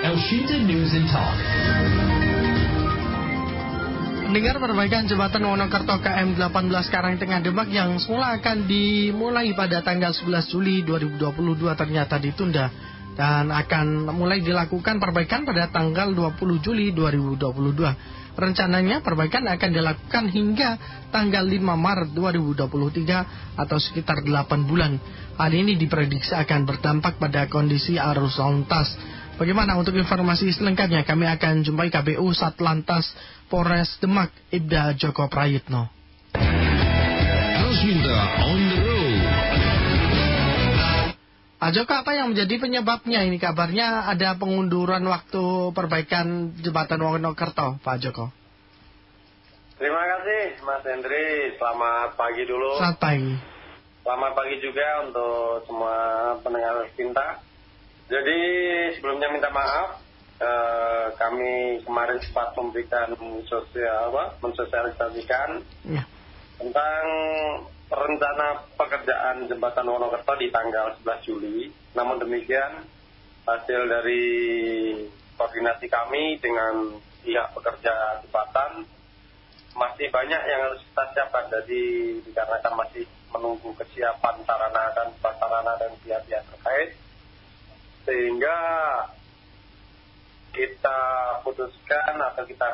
Elshinta News and Talk. Mendengar perbaikan jembatan Wonokerto KM 18 Karangtengah Demak yang semula akan dimulai pada tanggal 11 Juli 2022 ternyata ditunda dan akan mulai dilakukan perbaikan pada tanggal 20 Juli 2022. Rencananya perbaikan akan dilakukan hingga tanggal 5 Maret 2023 atau sekitar 8 bulan. Hal ini diprediksi akan berdampak pada kondisi arus lalu lintas. Bagaimana untuk informasi selengkapnya kami akan jumpai KPU Satlantas Polres Demak Ibda Joko Prayitno. Elshinta on the road. Pak Joko, apa yang menjadi penyebabnya ini? Kabarnya ada pengunduran waktu perbaikan jembatan Wonokerto, Pak Joko. Terima kasih Mas Hendri, selamat pagi dulu. Selamat pagi. Selamat pagi juga untuk semua pendengar Cinta. Jadi sebelumnya minta maaf, kami kemarin sempat memberikan mensosialisasikan tentang rencana pekerjaan jembatan Wonokerto di tanggal 11 Juli. Namun demikian, hasil dari koordinasi kami dengan pihak pekerja jembatan, masih banyak yang harus kita siapkan. Jadi dikarenakan masih menunggu kesiapan sarana dan prasarana dan pihak-pihak terkait, sehingga kita putuskan atau kita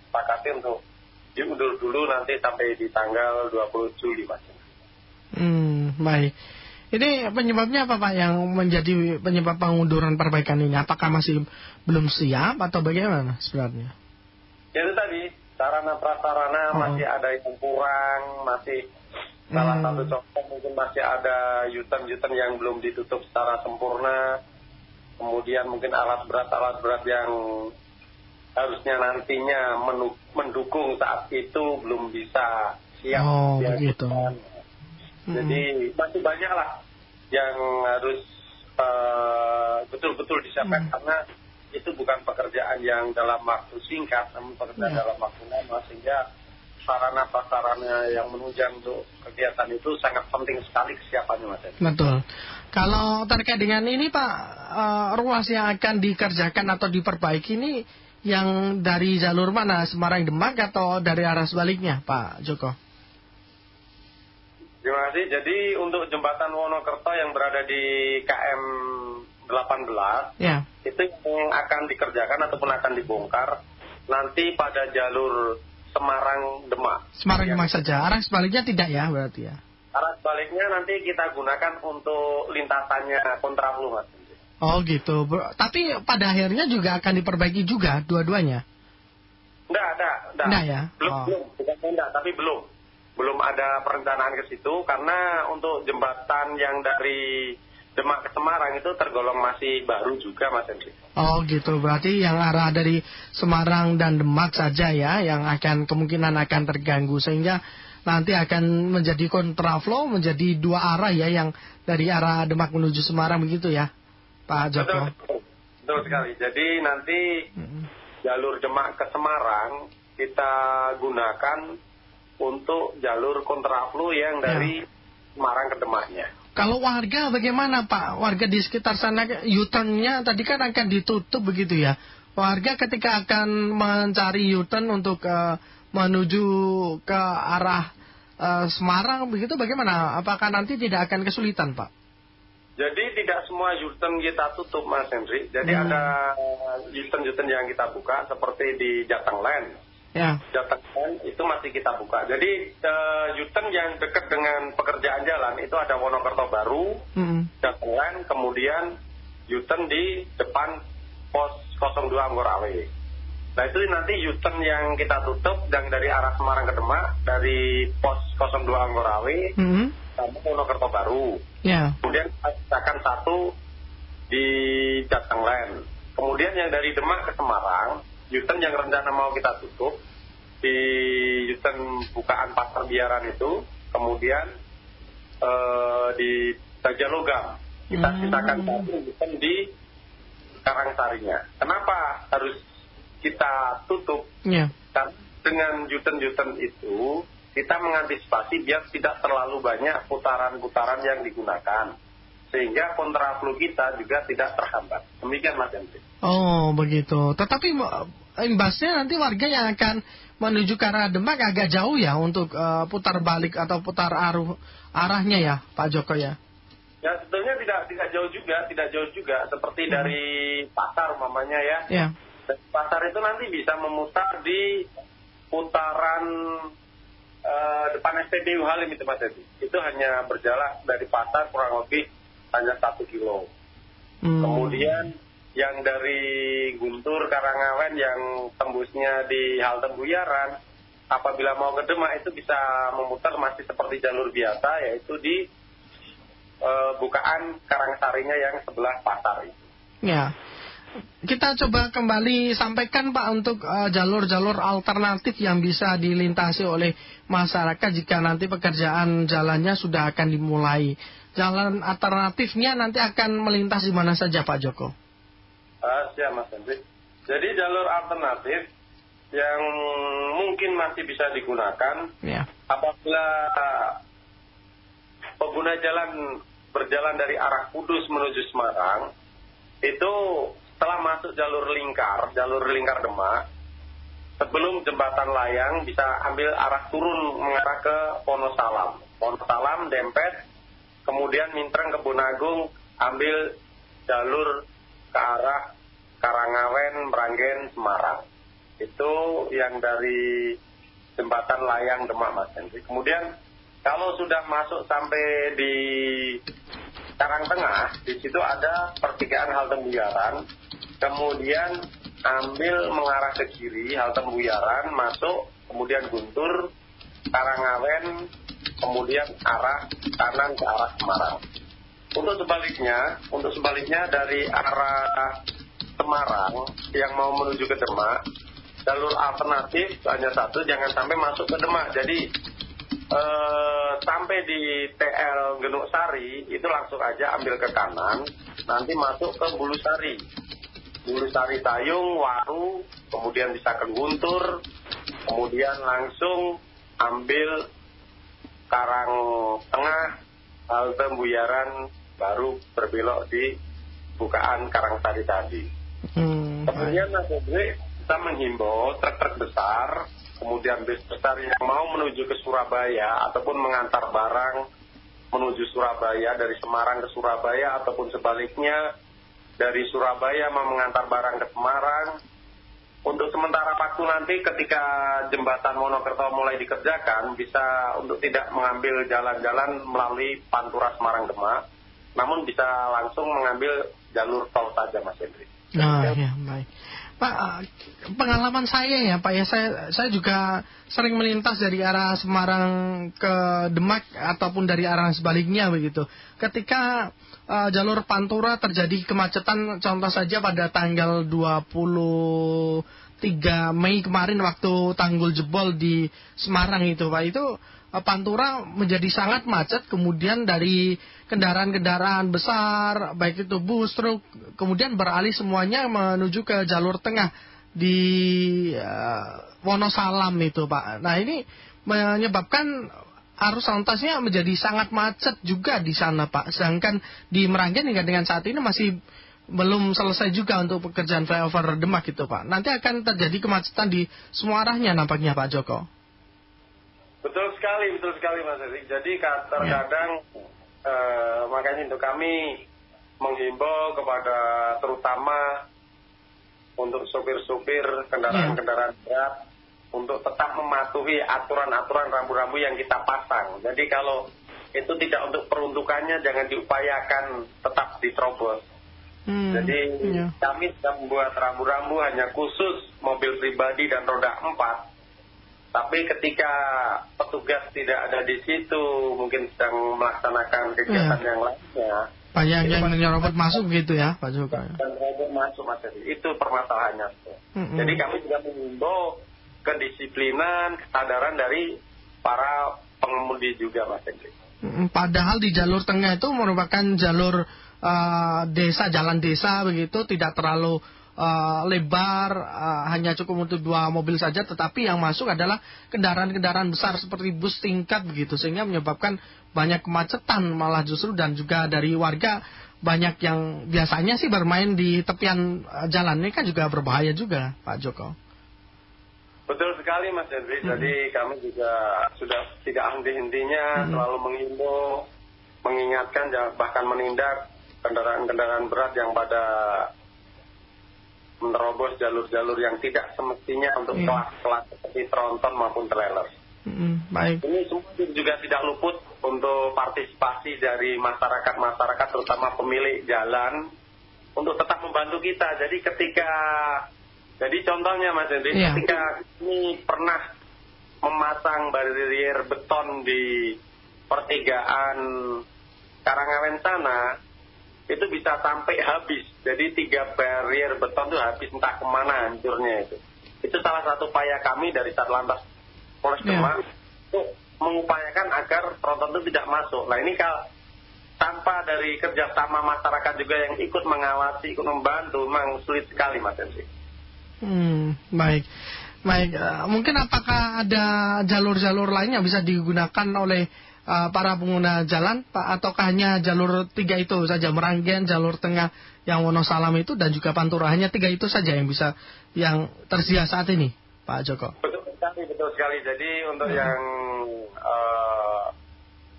sepakati untuk diundur dulu nanti sampai di tanggal 20 Juli, Mas. Baik. Ini penyebabnya apa, Pak, yang menjadi penyebab pengunduran perbaikan ini? Apakah masih belum siap atau bagaimana sebenarnya? Ya itu tadi, sarana prasarana masih ada yang kurang, masih salah satu contoh mungkin masih ada U-turn yang belum ditutup secara sempurna. Kemudian mungkin alat berat yang harusnya nantinya mendukung saat itu belum bisa siap. Begitu. Jadi masih banyak lah yang harus betul-betul disiapkan karena itu bukan pekerjaan yang dalam waktu singkat, namun pekerjaan dalam waktu lama, sehingga sarana prasarana yang menunjang untuk kegiatan itu sangat penting sekali kesiapannya, Mas. Betul. Kalau terkait dengan ini, Pak, ruas yang akan dikerjakan atau diperbaiki ini yang dari jalur mana? Semarang Demak atau dari arah sebaliknya, Pak Joko? Terima kasih. Jadi untuk jembatan Wonokerto yang berada di KM 18, itu yang akan dikerjakan ataupun akan dibongkar nanti pada jalur Semarang Demak. Semarang Demak saja. Arah sebaliknya tidak ya berarti ya? Arah sebaliknya nanti kita gunakan untuk lintasannya kontraflow, Mas. Oh gitu. Tapi pada akhirnya juga akan diperbaiki juga dua-duanya? Enggak ya? Belum ada perencanaan ke situ karena untuk jembatan yang dari Demak ke Semarang itu tergolong masih baru juga, Mas Hendri. Oh gitu, berarti yang arah dari Semarang dan Demak saja ya yang kemungkinan akan terganggu, sehingga nanti akan menjadi kontraflow, menjadi dua arah ya, yang dari arah Demak menuju Semarang begitu ya, Pak Joko? Betul sekali. Jadi nanti jalur Demak ke Semarang kita gunakan untuk jalur kontraflow yang dari Semarang ke Demaknya. Kalau warga bagaimana, Pak? Warga di sekitar sana, U-turn-nya tadi kan akan ditutup begitu ya. Warga ketika akan mencari U-turn untuk menuju ke arah Semarang begitu bagaimana? Apakah nanti tidak akan kesulitan, Pak? Jadi tidak semua U-turn kita tutup, Mas Hendri. Jadi ada U-turn yang kita buka seperti di Jateng Land. Jateng Land itu masih kita buka. Jadi U-turn yang dekat dengan pekerjaan jalan itu ada Wonokerto Baru, Jateng Land, kemudian U-turn di depan pos 02 Anggorawe. Nah itu nanti U-turn yang kita tutup yang dari arah Semarang ke Demak dari pos 02 Anggorawe sama Wonokerto Baru. Kemudian akan satu di Jateng Land. Kemudian yang dari Demak ke Semarang, U-turn yang rencana mau kita tutup di U-turn bukaan Pasar Biaran itu, kemudian di Bajalogam kita sisakan satu U-turn di Karangsarinya. Kenapa harus kita tutup? Karena dengan U-turn itu kita mengantisipasi biar tidak terlalu banyak putaran-putaran yang digunakan, sehingga kontraflow kita juga tidak terhambat. Demikian Mas Henry. Oh begitu. Tetapi imbasnya nanti warga yang akan menuju ke arah Demak agak jauh ya untuk putar balik atau putar arahnya ya Pak Joko ya? Ya sebetulnya tidak jauh juga seperti dari pasar umpamanya ya. Yeah. Pasar itu nanti bisa memutar di putaran depan SPBU Halim itu Mas Edi. Itu hanya berjalan dari pasar kurang lebih hanya 1 kilo. Kemudian yang dari Guntur Karangawen yang tembusnya di halte Buyaran, apabila mau ke Demak itu bisa memutar masih seperti jalur biasa, yaitu di bukaan Karangsarinya yang sebelah pasar itu. Ya, kita coba kembali sampaikan Pak untuk jalur-jalur alternatif yang bisa dilintasi oleh masyarakat jika nanti pekerjaan jalannya sudah akan dimulai. Jalan alternatifnya nanti akan melintas di mana saja Pak Joko? Siap Mas Hendrik. Jadi jalur alternatif yang mungkin masih bisa digunakan apabila pengguna jalan berjalan dari arah Kudus menuju Semarang, itu setelah masuk jalur lingkar Demak, sebelum jembatan layang bisa ambil arah turun mengarah ke Wonosalam, Dempet, kemudian Mintreng, Kebonagung, ambil jalur ke arah Karangawen, Meranggen, Semarang. Itu yang dari jembatan layang Demak Mas Hendri. Kemudian kalau sudah masuk sampai di Karangtengah, di situ ada pertigaan halte Buyaran, kemudian ambil mengarah ke kiri halte Buyaran, masuk, kemudian Guntur, Karangawen, kemudian arah kanan ke arah Semarang. Untuk sebaliknya dari arah Semarang yang mau menuju ke Demak, jalur alternatif hanya satu, jangan sampai masuk ke Demak. Jadi sampai di TL Genuk Sari itu langsung aja ambil ke kanan, nanti masuk ke Bulu Sari Tayung, Waru, kemudian bisa ke Guntur, kemudian langsung ambil Karangtengah, halte Buyaran, baru berbelok di bukaan Karangsari tadi. Kemudian Mas Hendri, kita menghimbau truk-truk besar, kemudian bis besar yang mau menuju ke Surabaya ataupun mengantar barang menuju Surabaya dari Semarang ke Surabaya ataupun sebaliknya dari Surabaya mau mengantar barang ke Semarang. Untuk sementara waktu nanti ketika jembatan Monokerto mulai dikerjakan, bisa untuk tidak mengambil jalan-jalan melalui Pantura Semarang Demak, namun bisa langsung mengambil jalur tol saja Mas Hendri. Ya, baik. Pak, pengalaman saya ya Pak ya, saya juga sering melintas dari arah Semarang ke Demak ataupun dari arah sebaliknya begitu. Ketika jalur Pantura terjadi kemacetan, contoh saja pada tanggal 23 Mei kemarin waktu tanggul jebol di Semarang itu Pak, itu Pantura menjadi sangat macet, kemudian dari kendaraan-kendaraan besar, baik itu bus, truk, kemudian beralih semuanya menuju ke jalur tengah di Wonosalam itu Pak. Nah ini menyebabkan arus lalu lintasnya menjadi sangat macet juga di sana Pak. Sedangkan di Meranggen hingga dengan saat ini masih belum selesai juga untuk pekerjaan flyover Demak itu Pak. Nanti akan terjadi kemacetan di semua arahnya nampaknya Pak Joko. Betul sekali Mas Hendrik. Jadi terkadang makanya untuk kami menghimbau kepada terutama untuk sopir-sopir kendaraan-kendaraan berat untuk tetap mematuhi aturan-aturan rambu-rambu yang kita pasang. Jadi kalau itu tidak untuk peruntukannya, jangan diupayakan tetap diterobos. Jadi kami sudah membuat rambu-rambu hanya khusus mobil pribadi dan roda 4. Tapi ketika petugas tidak ada di situ, mungkin sedang melaksanakan kegiatan yang lainnya. Pak yang nyerobot masuk gitu ya Pak Joko. Dan nyerobot masuk Mas Hendri, itu permasalahannya. Jadi kami juga mengimbau kedisiplinan, kesadaran dari para pengemudi juga Mas Hendri. Padahal di jalur tengah itu merupakan jalur desa, jalan desa begitu, tidak terlalu lebar, hanya cukup untuk 2 mobil saja, tetapi yang masuk adalah kendaraan-kendaraan besar seperti bus tingkat begitu, sehingga menyebabkan banyak kemacetan malah justru, dan juga dari warga banyak yang biasanya sih bermain di tepian jalan, ini kan juga berbahaya juga, Pak Joko. Betul sekali Mas Henry, jadi kami juga sudah tidak henti-hentinya selalu mengimbau, mengingatkan, bahkan menindak kendaraan-kendaraan berat yang pada menerobos jalur-jalur yang tidak semestinya untuk kelas-kelas seperti tronton maupun trailer. Baik. Ini semua juga tidak luput untuk partisipasi dari masyarakat, terutama pemilik jalan, untuk tetap membantu kita. Jadi contohnya Mas Henry, ketika ini pernah memasang barrier beton di pertigaan Karangawen sana, itu bisa sampai habis. Jadi 3 barrier beton itu habis, entah kemana hancurnya itu. Itu salah satu upaya kami dari Satlantas Polres Demak untuk mengupayakan agar tronton itu tidak masuk. Nah ini kalau tanpa dari kerjasama masyarakat juga yang ikut mengawasi, ikut membantu, memang sulit sekali Mas Henry. Baik. Mungkin apakah ada jalur-jalur lain yang bisa digunakan oleh para pengguna jalan, Pak, ataukah hanya jalur 3 itu saja, Meranggen, jalur tengah yang Wonosalam itu, dan juga Pantura, hanya 3 itu saja yang tersedia saat ini, Pak Joko? Betul sekali. Jadi untuk yang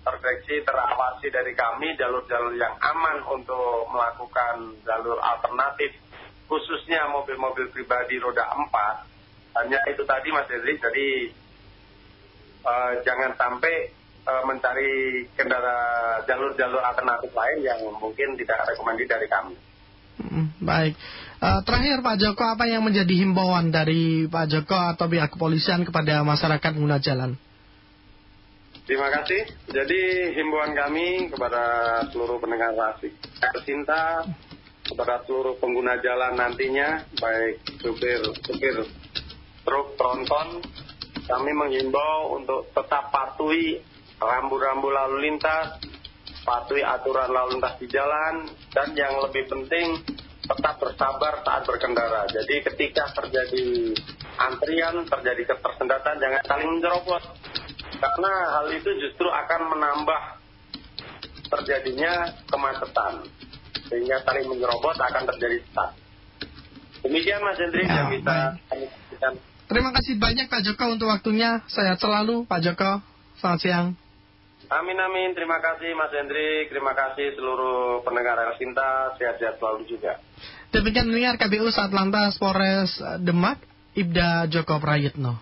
terdeteksi, terawasi dari kami, jalur-jalur yang aman untuk melakukan jalur alternatif, khususnya mobil-mobil pribadi roda 4, hanya itu tadi Mas Henry. Jadi jangan sampai mencari jalur-jalur alternatif lain yang mungkin tidak rekomendasi dari kami. Baik. Terakhir Pak Joko, apa yang menjadi himbauan dari Pak Joko atau pihak kepolisian kepada masyarakat pengguna jalan? Terima kasih. Jadi himbauan kami kepada seluruh pendengar Radio Cinta, kepada seluruh pengguna jalan nantinya, baik supir truk tronton, kami menghimbau untuk tetap patuhi rambu-rambu lalu lintas, patuhi aturan lalu lintas di jalan, dan yang lebih penting tetap bersabar saat berkendara. Jadi ketika terjadi antrian, terjadi ketersendatan, jangan saling menyerobot, karena hal itu justru akan menambah terjadinya kemacetan, sehingga saling menyerobot akan terjadi stuck. Demikian Mas Hendri yang bisa kami sampaikan. Terima kasih banyak Pak Joko untuk waktunya. Sehat selalu Pak Joko. Selamat siang. Amin. Terima kasih Mas Hendri. Terima kasih seluruh pendengar Radio Cinta. Sehat-sehat selalu juga. Demikian mendengar KPU Satlantas Polres Demak, Ibda Joko Prayitno.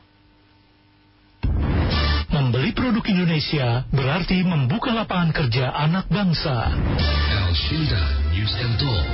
Membeli produk Indonesia berarti membuka lapangan kerja anak bangsa. Al Shinda News and Talk.